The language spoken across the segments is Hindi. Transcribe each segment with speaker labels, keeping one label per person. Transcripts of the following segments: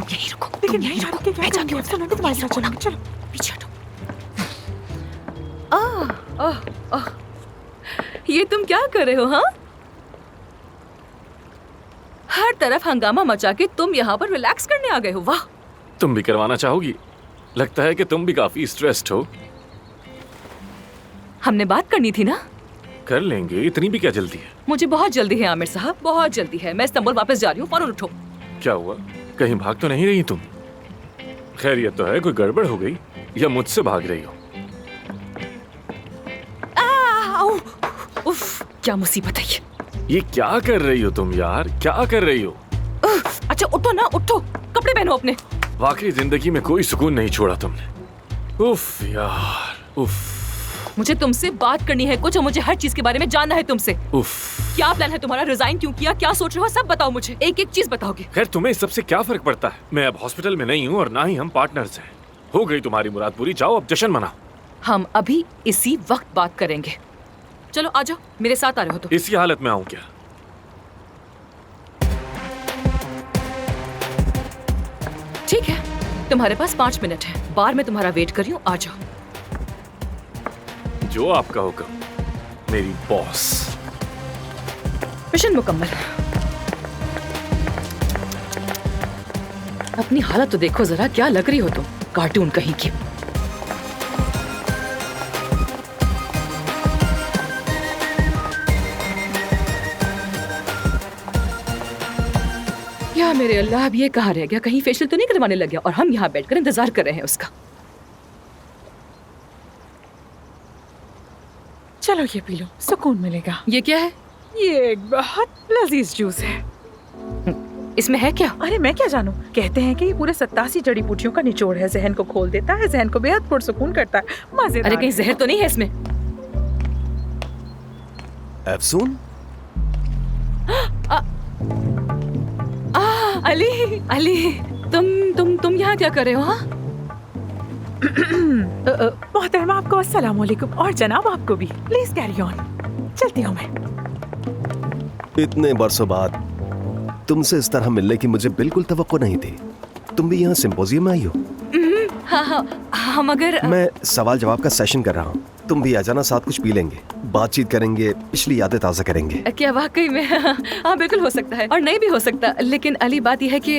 Speaker 1: यहीं रुको,
Speaker 2: लेकिन
Speaker 1: तुम यहीं रुको,
Speaker 2: क्या
Speaker 1: मैं जाती हूँ
Speaker 2: करूंगी? चलो तुम्हारे साथ चलो, चलो।
Speaker 1: पीछे हटो। ओह, ये तुम क्या कर रहे हो? हाँ, हर तरफ हंगामा मचा के तुम यहाँ पर रिलैक्स करने आ गए हो। वाह,
Speaker 3: तुम भी करवाना चाहोगी? लगता है कि तुम भी काफी स्ट्रेस्ड हो।
Speaker 1: हमने बात करनी थी ना।
Speaker 3: कर लेंगे, इतनी भी क्या जल्दी है?
Speaker 1: मुझे बहुत जल्दी है आमिर साहब, बहुत जल्दी है। मैं इस्तांबुल वापस जा रही हूँ, फौरन उठो।
Speaker 3: क्या हुआ? कहीं भाग तो नहीं रही तुम? खैरियत तो है? कोई गड़बड़ हो गई या मुझसे भाग रही हो?
Speaker 1: उफ, क्या मुसीबत है
Speaker 3: ये क्या कर रही हो तुम यार? क्या कर रही हो?
Speaker 1: अच्छा उठो ना, उठो, कपड़े पहनो अपने।
Speaker 3: वाकई जिंदगी में कोई सुकून नहीं छोड़ा तुमने। उफ यार, उफ।
Speaker 1: मुझे तुमसे बात करनी है कुछ, और मुझे हर चीज के बारे में जानना है तुमसे।
Speaker 3: उफ।
Speaker 1: क्या प्लान है तुम्हारा? रिजाइन क्यों किया? क्या सोच रहे हो? सब बताओ मुझे, एक एक चीज बताओगे।
Speaker 3: खैर तुम्हें इस सबसे क्या फर्क पड़ता है? मैं अब हॉस्पिटल में नहीं हूँ और ना ही हम पार्टनर्स हैं। हो गई तुम्हारी मुराद पूरी, जाओ अब जश्न मनाओ।
Speaker 1: हम अभी इसी वक्त बात करेंगे। चलो आ जाओ, मेरे साथ आ रहे हो तो।
Speaker 3: इसी हालत में आऊं क्या?
Speaker 1: ठीक है, तुम्हारे पास 5 मिनट है। बार में तुम्हारा वेट कर रही हूँ, आ जाओ।
Speaker 3: जो आपका हुक्म, मेरी बॉस।
Speaker 1: मिशन मुकम्मल। अपनी हालत तो देखो जरा, क्या लग रही हो तुम, कार्टून कहीं की। या मेरे अल्लाह, अब ये कहाँ रह गया? कहीं फेशियल तो नहीं करवाने लग गया और हम यहाँ बैठकर इंतजार कर रहे हैं उसका।
Speaker 2: चलो ये पी लो, सुकून मिलेगा।
Speaker 1: ये क्या है?
Speaker 2: ये एक बहुत लजीज जूस है।
Speaker 1: इसमें है क्या?
Speaker 2: अरे मैं क्या जानूं, कहते हैं कि ये पूरे 87 जड़ी बूटियों का निचोड़ है। जहन को खोल देता है, जहन को बेहद पुरसुकून करता है। मजेदार।
Speaker 1: अरे कहीं जहर तो नहीं है इसमें?
Speaker 4: अफसून?
Speaker 1: अली, अली, तुम यहाँ क्या कर रहे हो? हाँ,
Speaker 2: मोहतरमा आपको अस्सलाम वालेकुम, और जनाब आपको भी। Please carry on. चलती हूँ मैं।
Speaker 4: इतने बरसों बाद तुमसे इस तरह मिलने की मुझे बिल्कुल तवक्को नहीं थी। तुम भी यहाँ सिंपोजियम में आई हो?
Speaker 1: हाँ, मगर
Speaker 4: मैं सवाल जवाब का सेशन कर रहा हूँ। तुम भी आ जाना, साथ कुछ पी लेंगे, बातचीत करेंगे, पिछली यादें ताज़ा करेंगे।
Speaker 1: क्या वाकई में? हाँ बिल्कुल हो सकता है, और नहीं भी हो सकता। लेकिन अली, बात यह है कि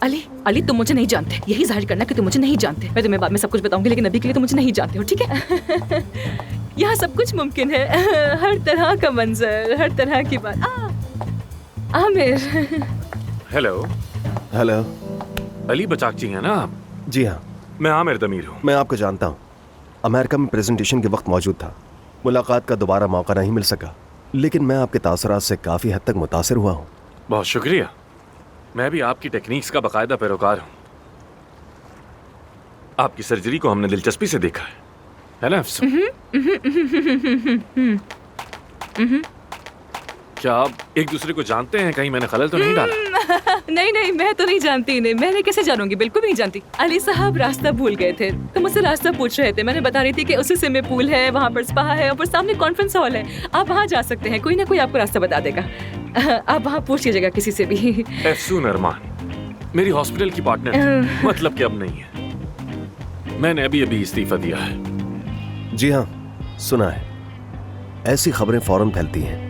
Speaker 1: अली, तुम मुझे नहीं जानते। यही जाहिर करना कि तुम मुझे नहीं जानते। मैं तुम्हें बाद में सब कुछ बताऊंगी, लेकिन अभी के लिए तुम मुझे नहीं जानते हो, ठीक है? यहाँ सब कुछ मुमकिन है, हर तरह का मंजर, हर तरह की बात। आमिर।
Speaker 3: हेलो।
Speaker 4: हेलो।
Speaker 3: अली बचाकची है ना आप?
Speaker 4: जी हाँ,
Speaker 3: मैं आमिर दमीर हूँ।
Speaker 4: मैं आपको जानता हूँ। अमेरिका में प्रेजेंटेशन के वक्त मौजूद था। मुलाकात का दोबारा मौका नहीं मिल सका, लेकिन मैं आपके तासुरात से काफ़ी हद तक मुतासिर हुआ हूँ।
Speaker 3: बहुत शुक्रिया। मैं भी आपकी टेक्निक्स का बाकायदा पैरोकार हूँ। आपकी सर्जरी को हमने दिलचस्पी से देखा है ना अफसून? क्या आप एक दूसरे को जानते हैं? कहीं मैंने खलल तो नहीं डाला?
Speaker 1: नहीं, मैं तो नहीं जानती इन्हें। मैंने कैसे जानूंगी? बिल्कुल नहीं जानती। अली साहब रास्ता भूल गए थे, तो मुझसे रास्ता पूछ रहे थे। मैंने बता रही थी कि उसी स्विमिंग पूल है, वहाँ पर स्पा है, और सामने कॉन्फ्रेंस हॉल है। आप वहाँ जा सकते हैं, कोई ना कोई आपको रास्ता बता देगा। आप वहाँ पूछ लीजिएगा किसी से भी।
Speaker 3: अफसून अरमान मेरी हॉस्पिटल की पार्टनर, मतलब कि अब नहीं है। मैंने अभी इस्तीफा दिया है।
Speaker 4: जी हाँ, सुना है। ऐसी खबरें फौरन फैलती हैं।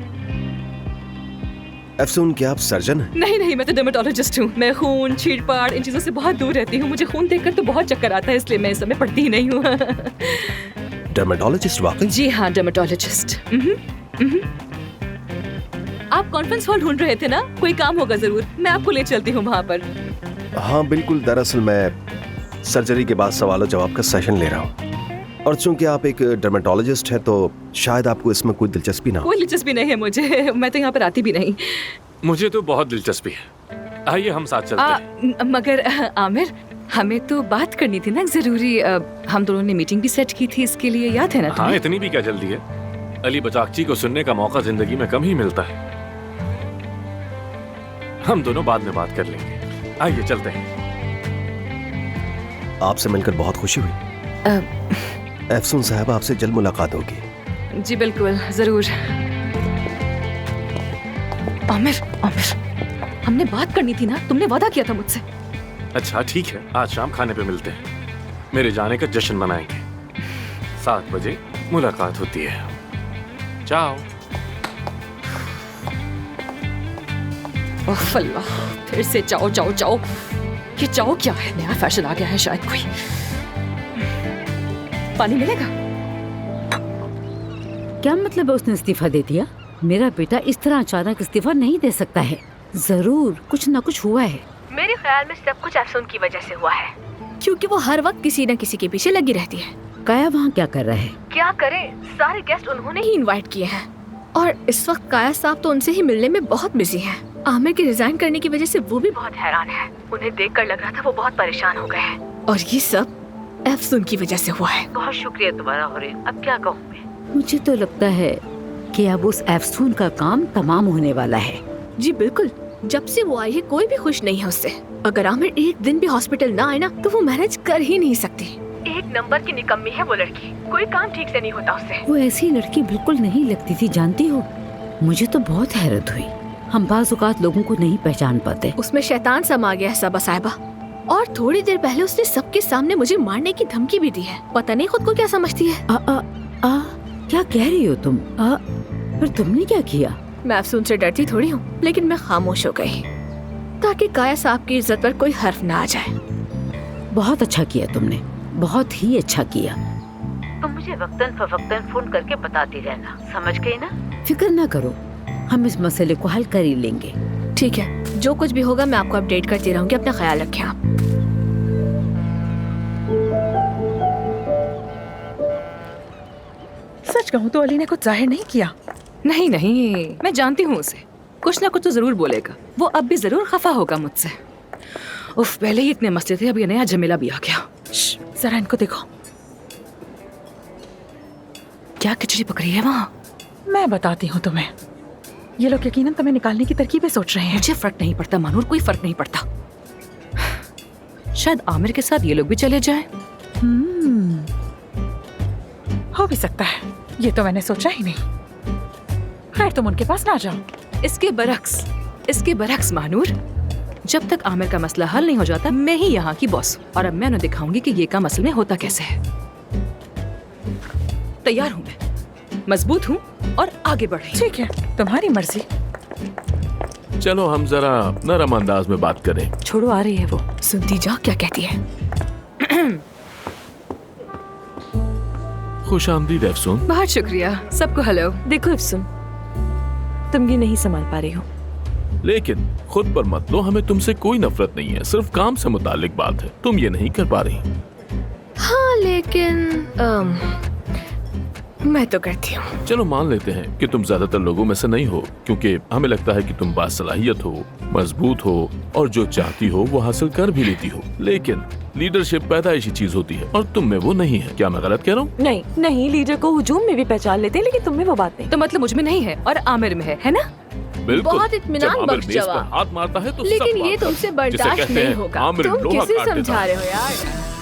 Speaker 4: अफसून, क्या आप सर्जन हैं?
Speaker 1: नहीं, मैं तो डर्मेटोलॉजिस्ट हूँ। मैं खून, छीड़-फाड़, इन चीजों से बहुत दूर रहती हूँ। मुझे खून देखकर तो बहुत चक्कर आता है, इसलिए मैं इस समय पढ़ती ही नहीं हूँ।
Speaker 4: डर्मेटोलॉजिस्ट? वाकई?
Speaker 1: जी हाँ, डर्मेटोलॉजिस्ट। आप कॉन्फ्रेंस हॉल ढूंढ रहे थे ना? कोई काम होगा जरूर, मैं आपको ले चलती हूँ वहाँ पर।
Speaker 4: हाँ बिल्कुल, दरअसल मैं सर्जरी के बाद सवालों जवाब का सेशन ले रहा हूँ, और चूंकि आप एक डर्मेटोलॉजिस्ट हैं तो शायद आपको इसमें कोई दिलचस्पी ना हो।
Speaker 1: कोई दिलचस्पी नहीं है मुझे, मैं तो यहाँ पर आती भी नहीं।
Speaker 3: मुझे तो बहुत दिलचस्पी है। आइए हम साथ चलते हैं।
Speaker 1: मगर आमिर, हमें तो बात करनी थी ना जरूरी। हम दोनों ने मीटिंग भी सेट की थी इसके लिए, याद है ना तुम्हें?
Speaker 3: हाँ, इतनी भी क्या जल्दी है? अली बचाकची को सुनने का मौका जिंदगी में कम ही मिलता है। हम दोनों बाद में बात कर लेंगे। आइए चलते हैं।
Speaker 4: आपसे मिलकर बहुत खुशी हुई। अफसून साहब, आपसे जल्द मुलाकात होगी।
Speaker 1: जी बिल्कुल, जरूर। आमिर, हमने बात करनी थी ना, तुमने वादा किया था मुझसे।
Speaker 3: अच्छा ठीक है, आज शाम खाने पे मिलते हैं। मेरे जाने का जश्न मनाएंगे। 7 बजे मुलाकात होती है। जाओ।
Speaker 1: ओह अल्लाह, फिर से जाओ जाओ जाओ। ये जाओ क्या है? नया फैशन आ गया है शायद कोई। पानी मिलेगा?
Speaker 5: क्या मतलब है उसने इस्तीफा दे दिया? मेरा बेटा इस तरह अचानक इस्तीफा नहीं दे सकता है। जरूर कुछ न कुछ हुआ है।
Speaker 6: मेरे ख्याल में सब कुछ अफसून की वजह से हुआ है, क्योंकि वो हर वक्त किसी न किसी के पीछे लगी रहती है।
Speaker 5: काया वहाँ क्या कर रहा है?
Speaker 6: क्या करे, सारे गेस्ट उन्होंने ही इनवाइट किए हैं और इस वक्त काया साहब तो उनसे ही मिलने में बहुत बिजी हैं। आमिर के रिजाइन करने की वजह से वो भी बहुत हैरान है। उन्हें देखकर लग रहा था वो बहुत परेशान हो गए हैं और ये सब अफसून की वजह से हुआ है।
Speaker 7: बहुत शुक्रिया तुम्हारा होरे, अब क्या कहूँ मैं।
Speaker 5: मुझे तो लगता है कि अब उस अफसून का काम तमाम होने वाला है।
Speaker 6: जी बिल्कुल, जब से वो आई है कोई भी खुश नहीं है उससे। अगर आमिर एक दिन भी हॉस्पिटल ना आए ना तो वो मैनेज कर ही नहीं सकती। एक नंबर की निकम्मी है वो लड़की, कोई काम ठीक से नहीं होता उससे।
Speaker 5: वो ऐसी लड़की बिल्कुल नहीं लगती थी, जानती हो। मुझे तो बहुत हैरत हुई। हम बाज़ औक़ात लोगों को नहीं पहचान पाते।
Speaker 6: उसमें शैतान समा गया है सबा साहिबा। और थोड़ी देर पहले उसने सबके सामने मुझे मारने की धमकी भी दी है। पता नहीं खुद को क्या समझती है।
Speaker 5: क्या कह रही हो तुम? पर तुमने क्या किया?
Speaker 6: मैं अफसून से डरती थोड़ी हूँ, लेकिन मैं खामोश हो गई ताकि काया साहब की इज्जत पर कोई हर्फ ना आ जाए।
Speaker 5: बहुत अच्छा किया तुमने, बहुत ही अच्छा किया।
Speaker 7: तुम मुझे वक्तन फवक्तन फोन करके बताती रहना, समझ गई ना?
Speaker 5: फिक्र ना करो, हम इस मसले को हल कर ही लेंगे।
Speaker 6: ठीक है, जो कुछ भी होगा मैं आपको अपडेट करती रहूंगी। अपना ख्याल रखें आप।
Speaker 2: सच कहूँ तो अली ने कुछ जाहिर नहीं किया।
Speaker 1: नहीं नहीं, मैं जानती हूँ उसे, कुछ ना कुछ तो जरूर बोलेगा। वो अब भी जरूर खफा होगा मुझसे। उफ, पहले ही इतने मसले थे, अब ये नया झमेला भी आ गया।
Speaker 2: जरा इनको देखो,
Speaker 1: क्या खिचड़ी पकड़ी है वहाँ?
Speaker 2: मैं बताती हूँ तुम्हें। ये लोग यकीनन तुम्हें निकालने की तरकीबें सोच रहे हैं।
Speaker 1: मुझे फर्क नहीं पड़ता मानूर, कोई फर्क नहीं पड़ता। शायद आमिर के साथ ये लोग भी चले जाएं।
Speaker 2: हो भी सकता है, ये तो मैंने सोचा ही नहीं। खैर तुम उनके पास ना जाओ।
Speaker 1: इसके बरक्स मानूर, जब तक आमिर का मसला हल नहीं हो जाता मैं ही यहाँ की बॉस हूँ और अब मैं उन्हें दिखाऊंगी कि ये काम असल में होता कैसे है। तैयार हूँ मैं, मजबूत हूँ और आगे बढ़ रही हूँ।
Speaker 2: ठीक है, तुम्हारी मर्जी।
Speaker 3: चलो हम जरा नरम अंदाज में बात करें।
Speaker 1: छोड़ो, आ रही है वो।
Speaker 6: सुनती जा क्या कहती है।
Speaker 3: खुश आमदीद अफसून।
Speaker 1: बहुत शुक्रिया। सबको हेलो।
Speaker 8: देखो अफसून, तुम ये नहीं संभाल पा रही हो।
Speaker 3: लेकिन खुद पर मत लो, हमें तुमसे कोई नफरत नहीं है, सिर्फ काम से मुतालिक बात है। तुम ये नहीं कर पा रही।
Speaker 6: हाँ लेकिन मैं तो करती हूँ।
Speaker 3: चलो मान लेते हैं कि तुम ज्यादातर लोगों में से नहीं हो, क्योंकि हमें लगता है कि तुम बासलाहियत हो, मजबूत हो और जो चाहती हो वो हासिल कर भी लेती हो। लेकिन लीडरशिप पैदाइशी चीज होती है और तुम में वो नहीं है। क्या मैं गलत कह रहा हूँ?
Speaker 8: नहीं नहीं, लीडर को हुजूम में भी पहचान लेते हैं, लेकिन तुम में वो बात नहीं।
Speaker 1: तो मतलब मुझ में नहीं है और आमिर में है ना?
Speaker 3: बिल्कुल।
Speaker 6: बहुत इत्मीनान
Speaker 3: जब आमिर
Speaker 6: बख्श
Speaker 3: मेज पर
Speaker 6: जवाब।
Speaker 3: हाथ मारता है तो सब
Speaker 6: लेकिन ये
Speaker 3: मारता है।
Speaker 6: तुमसे
Speaker 3: जिसे
Speaker 6: बर्दाश्त
Speaker 3: कहते
Speaker 6: नहीं
Speaker 3: हैं,
Speaker 6: होगा।
Speaker 3: आमिर
Speaker 6: तुम
Speaker 3: लोहा
Speaker 6: किसे
Speaker 3: काट देता
Speaker 6: समझा
Speaker 3: है।
Speaker 6: रहे हो यार?